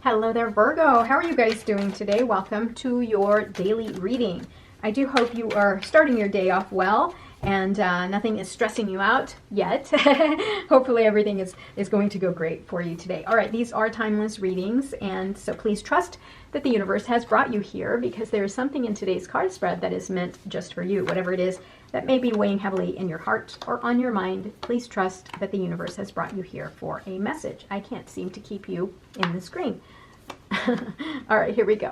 Hello there, Virgo. How are you guys doing today? Welcome to your daily reading. I do hope you are starting your day off well and nothing is stressing you out yet. Hopefully everything is going to go great for you today. All right, these are timeless readings, and so please trust that the universe has brought you here because there is something in today's card spread that is meant just for you. Whatever it is that may be weighing heavily in your heart or on your mind, please trust that the universe has brought you here for a message. I can't seem to keep you in the screen. All right, here we go.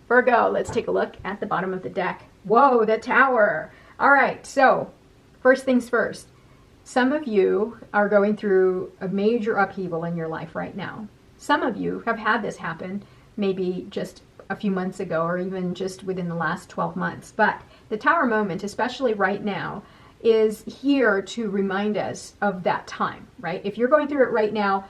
Virgo, let's take a look at the bottom of the deck. Whoa, the Tower. All right, so first things first. Some of you are going through a major upheaval in your life right now. Some of you have had this happen maybe just a few months ago or even just within the last 12 months. But the Tower moment, especially right now, is here to remind us of that time, right? If you're going through it right now,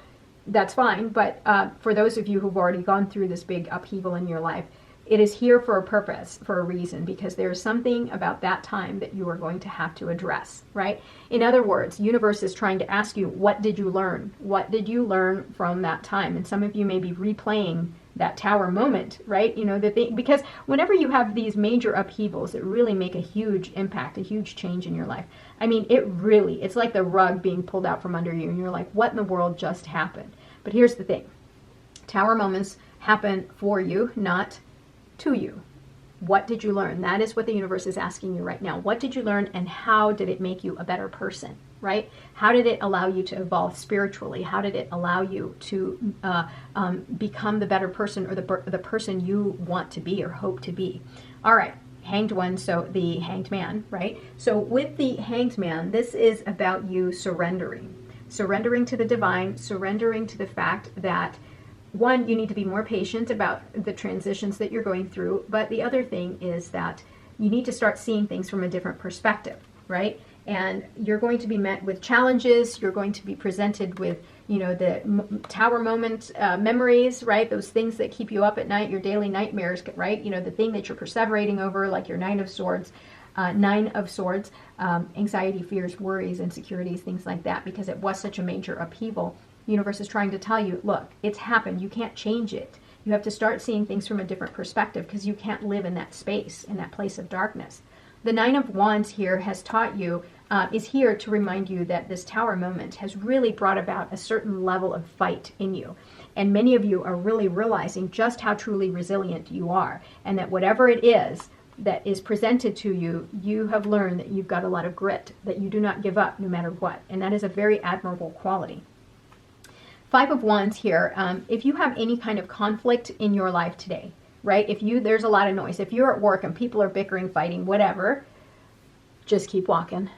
that's fine. But for those of you who've already gone through this big upheaval in your life, it is here for a purpose, for a reason, because there's something about that time that you are going to have to address, right? In other words, universe is trying to ask you, what did you learn? What did you learn from that time? And some of you may be replaying that Tower moment, right? You know, because whenever you have these major upheavals, it really make a huge impact, a huge change in your life. I mean, it's like the rug being pulled out from under you, and you're like, what in the world just happened? But here's the thing. Tower moments happen for you, not to you. What did you learn? That is what the universe is asking you right now. What did you learn, and how did it make you a better person, right? How did it allow you to evolve spiritually? How did it allow you to become the better person, or the person you want to be or hope to be? All right, Hanged One, so the Hanged Man, right? So with the Hanged Man, this is about you surrendering to the divine, surrendering to the fact that, one, you need to be more patient about the transitions that you're going through, but the other thing is that you need to start seeing things from a different perspective, right? And you're going to be met with challenges. You're going to be presented with, you know, the Tower moment memories, right? Those things that keep you up at night, your daily nightmares, right? You know, the thing that you're perseverating over, like your Nine of Swords, anxiety, fears, worries, insecurities, things like that, because it was such a major upheaval. Universe is trying to tell you, look, it's happened. You can't change it. You have to start seeing things from a different perspective, because you can't live in that space, in that place of darkness. The Nine of Wands here has taught you, is here to remind you that this Tower moment has really brought about a certain level of fight in you. And many of you are really realizing just how truly resilient you are, and that whatever it is that is presented to you, you have learned that you've got a lot of grit, that you do not give up no matter what. And that is a very admirable quality. Five of Wands here, if you have any kind of conflict in your life today, right? There's a lot of noise. If you're at work and people are bickering, fighting, whatever, just keep walking.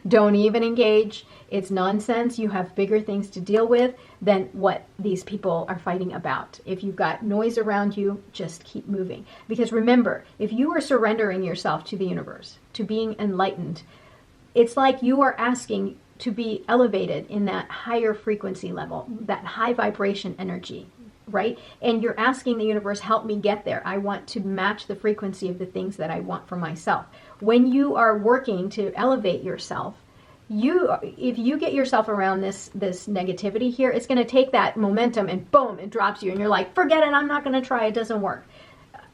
Don't even engage. It's nonsense. You have bigger things to deal with than what these people are fighting about. If you've got noise around you, just keep moving. Because remember, if you are surrendering yourself to the universe, to being enlightened, it's like you are asking to be elevated in that higher frequency level, that high vibration energy, right? And you're asking the universe, help me get there. I want to match the frequency of the things that I want for myself. When you are working to elevate yourself, if you get yourself around this negativity here, it's going to take that momentum and boom, it drops you, and you're like, forget it, I'm not going to try, it doesn't work.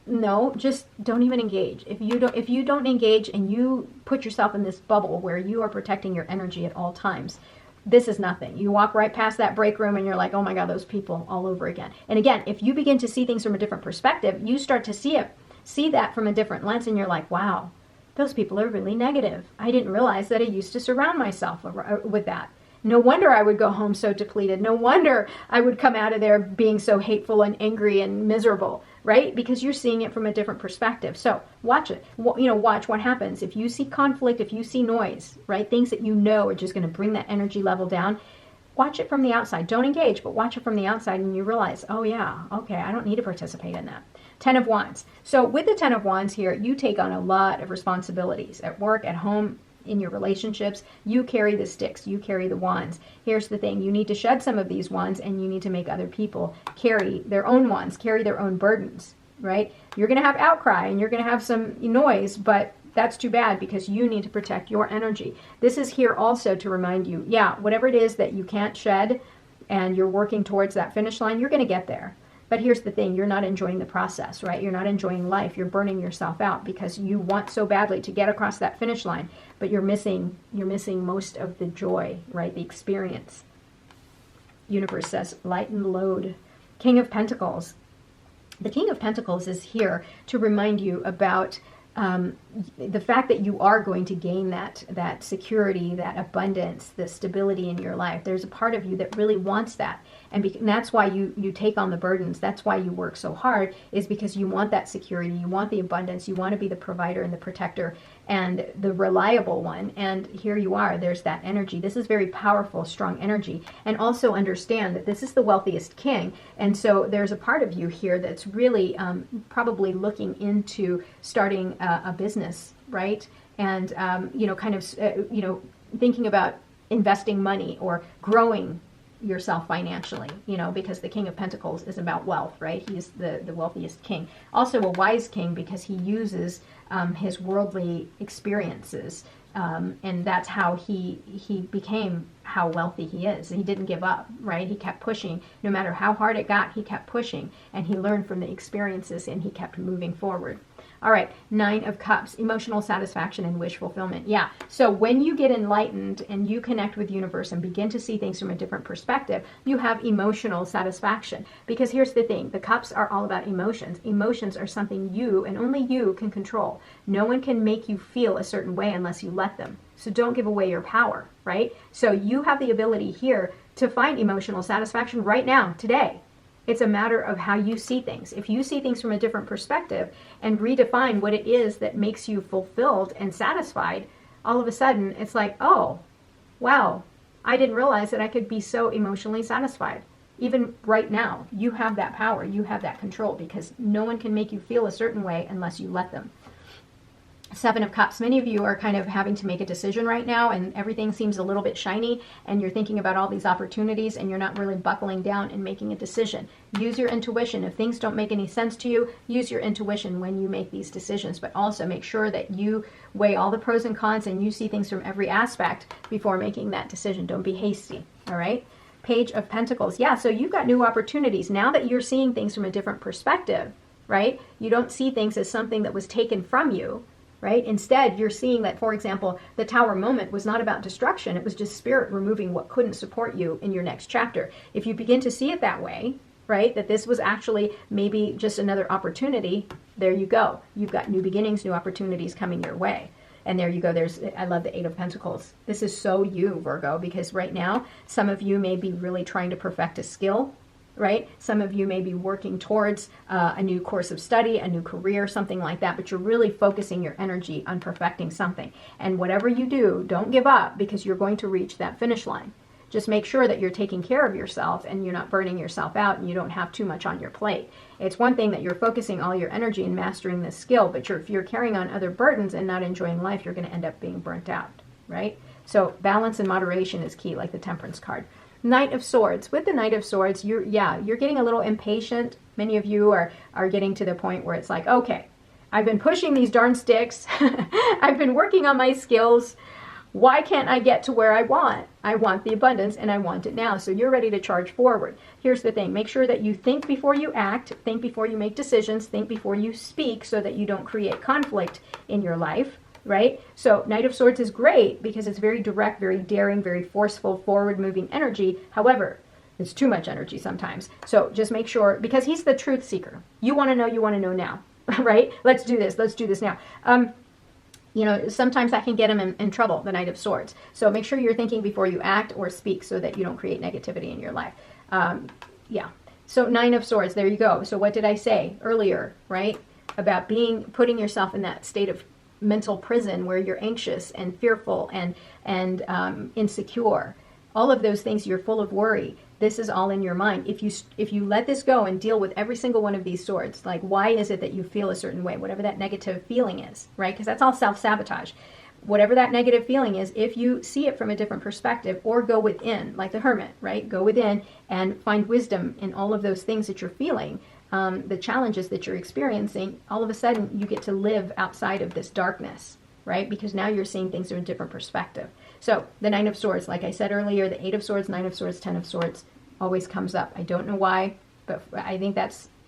No, just don't even engage. If you don't engage and you put yourself in this bubble where you are protecting your energy at all times, this is nothing. You walk right past that break room and you're like, oh my God, those people all over again. And again, if you begin to see things from a different perspective, you start to see that from a different lens, and you're like, wow, those people are really negative. I didn't realize that I used to surround myself with that. No wonder I would go home so depleted. No wonder I would come out of there being so hateful and angry and miserable, right? Because you're seeing it from a different perspective. So watch it. Watch what happens. If you see conflict, if you see noise, right? Things that you know are just going to bring that energy level down. Watch it from the outside. Don't engage, but watch it from the outside, and you realize, oh yeah, okay, I don't need to participate in that. Ten of Wands. So with the Ten of Wands here, you take on a lot of responsibilities at work, at home, in your relationships. You carry the sticks, you carry the wands. Here's the thing, you need to shed some of these wands, and you need to make other people carry their own wands, carry their own burdens, right? You're going to have outcry and you're going to have some noise, but that's too bad, because you need to protect your energy. This is here also to remind you, yeah, whatever it is that you can't shed and you're working towards that finish line, you're going to get there. But here's the thing, you're not enjoying the process, right? You're not enjoying life. You're burning yourself out because you want so badly to get across that finish line, but you're missing most of the joy, right? The experience. Universe says, lighten load. King of Pentacles. The King of Pentacles is here to remind you about the fact that you are going to gain that security, that abundance, the stability in your life. There's a part of you that really wants that. And that's why you take on the burdens. That's why you work so hard, is because you want that security. You want the abundance. You want to be the provider and the protector and the reliable one. And here you are. There's that energy. This is very powerful, strong energy. And also understand that this is the wealthiest king. And so there's a part of you here that's really probably looking into starting a business, right? And, thinking about investing money or growing yourself financially, because the King of Pentacles is about wealth, right? He's the wealthiest king. Also a wise king because he uses his worldly experiences, and that's how he became how wealthy he is. He didn't give up, right? He kept pushing. No matter how hard it got, he kept pushing, and he learned from the experiences, and he kept moving forward. All right, 9 of Cups, emotional satisfaction and wish fulfillment. Yeah, so when you get enlightened and you connect with the universe and begin to see things from a different perspective, you have emotional satisfaction. Because here's the thing, the Cups are all about emotions. Emotions are something you and only you can control. No one can make you feel a certain way unless you let them. So don't give away your power, right? So you have the ability here to find emotional satisfaction right now, today. It's a matter of how you see things. If you see things from a different perspective and redefine what it is that makes you fulfilled and satisfied, all of a sudden it's like, oh, wow, I didn't realize that I could be so emotionally satisfied. Even right now, you have that power, you have that control, because no one can make you feel a certain way unless you let them. 7 of Cups. Many of you are kind of having to make a decision right now, and everything seems a little bit shiny, and you're thinking about all these opportunities, and you're not really buckling down and making a decision. Use your intuition. If things don't make any sense to you, use your intuition when you make these decisions, but also make sure that you weigh all the pros and cons and you see things from every aspect before making that decision. Don't be hasty, all right? Page of Pentacles. Yeah, so you've got new opportunities. Now that you're seeing things from a different perspective, right? You don't see things as something that was taken from you, right? Instead, you're seeing that, for example, the Tower moment was not about destruction. It was just spirit removing what couldn't support you in your next chapter. If you begin to see it that way, right, that this was actually maybe just another opportunity, there you go. You've got new beginnings, new opportunities coming your way. And there you go. I love the 8 of Pentacles. This is so you, Virgo, because right now, some of you may be really trying to perfect a skill, right? Some of you may be working towards a new course of study, a new career, something like that, but you're really focusing your energy on perfecting something. And whatever you do, don't give up, because you're going to reach that finish line. Just make sure that you're taking care of yourself and you're not burning yourself out and you don't have too much on your plate. It's one thing that you're focusing all your energy in mastering this skill, but if you're carrying on other burdens and not enjoying life, you're going to end up being burnt out, right? So balance and moderation is key, like the Temperance card. Knight of Swords. With the Knight of Swords, you're getting a little impatient. Many of you are getting to the point where it's like, okay, I've been pushing these darn sticks. I've been working on my skills. Why can't I get to where I want? I want the abundance and I want it now. So you're ready to charge forward. Here's the thing. Make sure that you think before you act, think before you make decisions, think before you speak, so that you don't create conflict in your life, right? So Knight of Swords is great because it's very direct, very daring, very forceful, forward-moving energy. However, it's too much energy sometimes. So just make sure, because he's the truth seeker. You want to know now, right? Let's do this now. Sometimes that can get him in trouble, the Knight of Swords. So make sure you're thinking before you act or speak, so that you don't create negativity in your life. So 9 of Swords, there you go. So what did I say earlier, right? About putting yourself in that state of mental prison where you're anxious and fearful and insecure. All of those things, you're full of worry. This is all in your mind. If you let this go and deal with every single one of these swords, like, why is it that you feel a certain way, whatever that negative feeling is, right? Because that's all self-sabotage. Whatever that negative feeling is, if you see it from a different perspective, or go within, like the Hermit, right? Go within and find wisdom in all of those things that you're feeling, the challenges that you're experiencing, all of a sudden you get to live outside of this darkness, right? Because now you're seeing things from a different perspective. So the 9 of Swords, like I said earlier, the 8 of Swords, 9 of Swords, 10 of Swords always comes up. I don't know why, But I think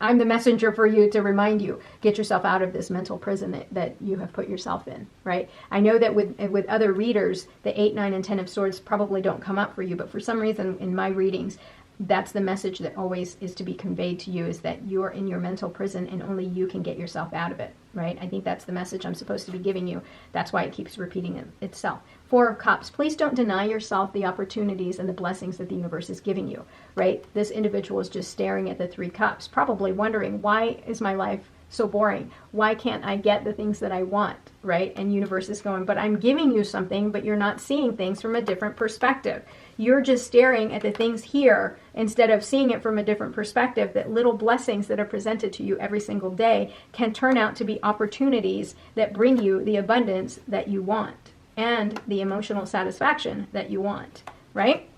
I'm the messenger for you to remind you, get yourself out of this mental prison that you have put yourself in, right? I know that with other readers, the 8, 9, and 10 of Swords probably don't come up for you, but for some reason in my readings, that's the message that always is to be conveyed to you, is that you are in your mental prison and only you can get yourself out of it, right? I think that's the message I'm supposed to be giving you. That's why it keeps repeating itself. 4 of Cups, please don't deny yourself the opportunities and the blessings that the universe is giving you, right? This individual is just staring at the 3 Cups, probably wondering, why is my life so boring? Why can't I get the things that I want, right? And universe is going, but I'm giving you something, but you're not seeing things from a different perspective. You're just staring at the things here instead of seeing it from a different perspective, that little blessings that are presented to you every single day can turn out to be opportunities that bring you the abundance that you want and the emotional satisfaction that you want, right?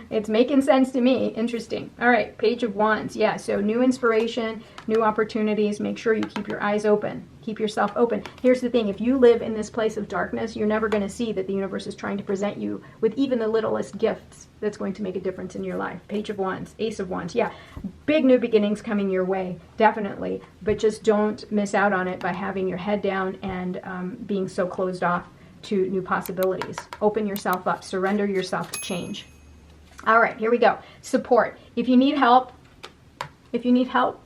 It's making sense to me. Interesting. All right, Page of Wands. Yeah, so new inspiration, new opportunities. Make sure you keep your eyes open. Keep yourself open. Here's the thing. If you live in this place of darkness, you're never going to see that the universe is trying to present you with even the littlest gifts that's going to make a difference in your life. Page of Wands, Ace of Wands. Yeah, big new beginnings coming your way, definitely. But just don't miss out on it by having your head down and being so closed off to new possibilities. Open yourself up. Surrender yourself to change. All right, here we go. Support. If you need help,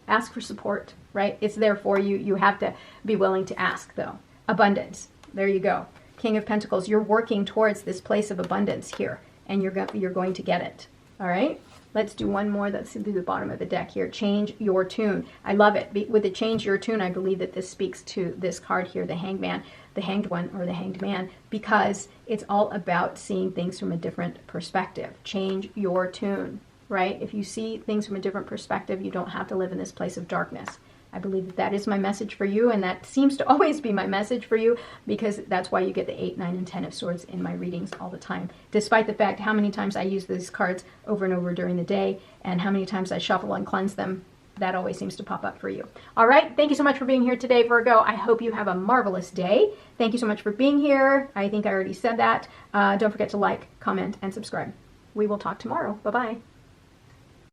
ask for support, right? It's there for you. You have to be willing to ask, though. Abundance. There you go. King of Pentacles. You're working towards this place of abundance here, and you're going to get it. All right? Let's do one more. That's through the bottom of the deck here. Change your tune. I love it. With the change your tune, I believe that this speaks to this card here, the Hangman, the Hanged One, or the Hanged Man, because it's all about seeing things from a different perspective. Change your tune, right? If you see things from a different perspective, you don't have to live in this place of darkness. I believe that is my message for you, and that seems to always be my message for you, because that's why you get the 8, 9, and 10 of Swords in my readings all the time, despite the fact how many times I use these cards over and over during the day, and how many times I shuffle and cleanse them. That always seems to pop up for you. All right. Thank you so much for being here today, Virgo. I hope you have a marvelous day. Thank you so much for being here. I think I already said that. Don't forget to like, comment, and subscribe. We will talk tomorrow. Bye-bye.